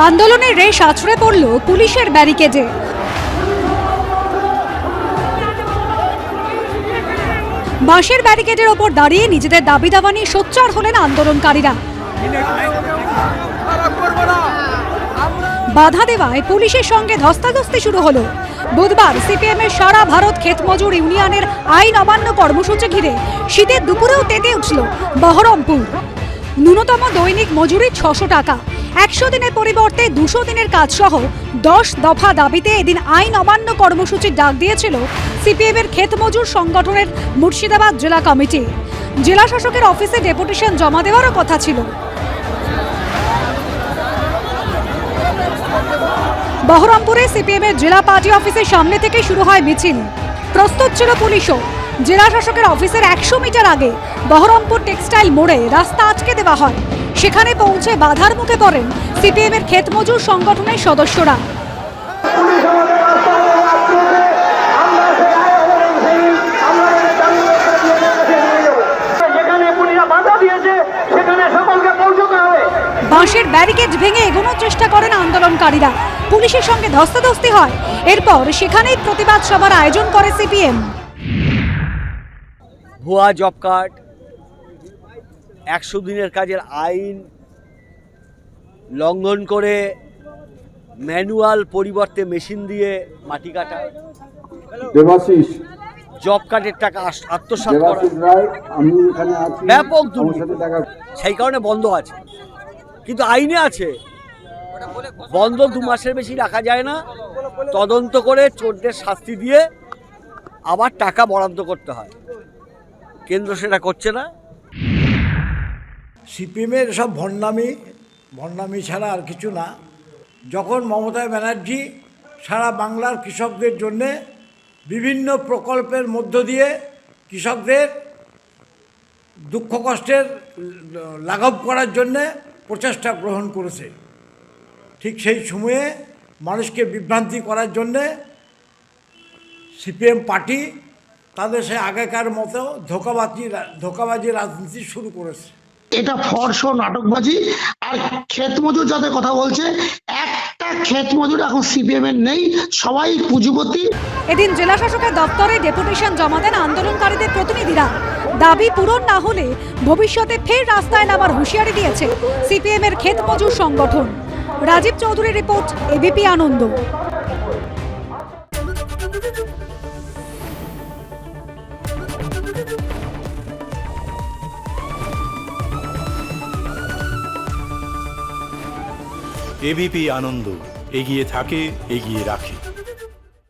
আন্দোলনের রেশ আছড়ে পড়ল পুলিশের ব্যারিকেডে। বাঁশের ব্যারিকেডের ওপর দাঁড়িয়ে নিজেদের দাবি দাবা নিয়ে সোচ্চার হলেন আন্দোলনকারীরা। বাধা দেওয়ায় পুলিশের সঙ্গে ধস্তাধস্তি শুরু হলো। বুধবার সিপিএমের সারা ভারত ক্ষেত মজুর ইউনিয়নের আইন অমান্য কর্মসূচি ঘিরে শীতের দুপুরেও তেতে উঠল বহরমপুর। ন্যূনতম দৈনিক মজুরি 600 টাকা, 100 দিনের পরিবর্তে 200 দিনের কাজ সহ 10 দফা দাবিতে এদিন আইন অমান্য কর্মসূচির ডাক দিয়েছিল সিপিএমের ক্ষেত মজুর সংগঠনের মুর্শিদাবাদ জেলা কমিটি। জেলা শাসকের অফিসে ডেপুটেশন জমা দেওয়ারও কথা ছিল। বহরমপুরে সিপিএমের জেলা পার্টি অফিসের সামনে থেকে শুরু হয় মিছিল। প্রস্তুত ছিল পুলিশও। জেলা শাসকের অফিসের 100 মিটার আগে বহরমপুর টেক্সটাইল মোড়ে রাস্তা আটকে দেওয়া হয়। সেখানে পৌঁছে বাধার মুখে পড়েন সিপিএমের ক্ষেত মজুর সংগঠনের সদস্যরা। বাঁশের ব্যারিকেড ভেঙে এগোনোর চেষ্টা করেন আন্দোলনকারীরা। পুলিশের সঙ্গে ধস্তাধস্তি হয়। এরপর সেখানেই প্রতিবাদ সভার আয়োজন করে সিপিএম। ভুয়া জব কার্ড, 100 দিনের কাজের আইন লঙ্ঘন করে ম্যানুয়াল পরিবর্তে মেশিন দিয়ে মাটি কাটা, দেবাশিস জব কার্ডের টাকা আত্মসাৎ করা, ব্যাপক দুর্নীতি। সেই কারণে বন্ধ আছে, কিন্তু আইনে আছে বন্ধ 2 মাসের বেশি রাখা যায় না। তদন্ত করে চোরদের শাস্তি দিয়ে আবার টাকা বরাদ্দ করতে হয়। কেন্দ্র সেটা করছে না। সিপিএমের সব ভণ্ডামি ছাড়া আর কিছু না। যখন মমতা ব্যানার্জি সারা বাংলার কৃষকদের জন্যে বিভিন্ন প্রকল্পের মধ্য দিয়ে কৃষকদের দুঃখ কষ্টের লাঘব করার জন্যে প্রচেষ্টা গ্রহণ করেছে, ঠিক সেই সময়ে মানুষকে বিভ্রান্তি করার জন্যে সিপিএম পার্টি তাদের সে আগেকার মতো ধোঁকাবাজি রাজনীতি শুরু করেছে। এটা ফরশো নাটকবাজি। আর ক্ষেত মজুর যাদের কথা বলছে, একটা ক্ষেত মজুর এখন সিপিএম এর নেই, সবাই পুঁজিপতি। এদিন জেলা শাসকের দপ্তরে ডেপুটেশন জমা দেন আন্দোলনকারীদের প্রতিনিধিরা। দাবি পূরণ না হলে ভবিষ্যতে ফের রাস্তায় নামার হুঁশিয়ারি দিয়েছে সিপিএম এর ক্ষেত মজুর সংগঠন। রাজীব চৌধুরীর রিপোর্ট, এবিপি আনন্দ। এবিপি আনন্দ, এগিয়ে থাকে, এগিয়ে রাখে।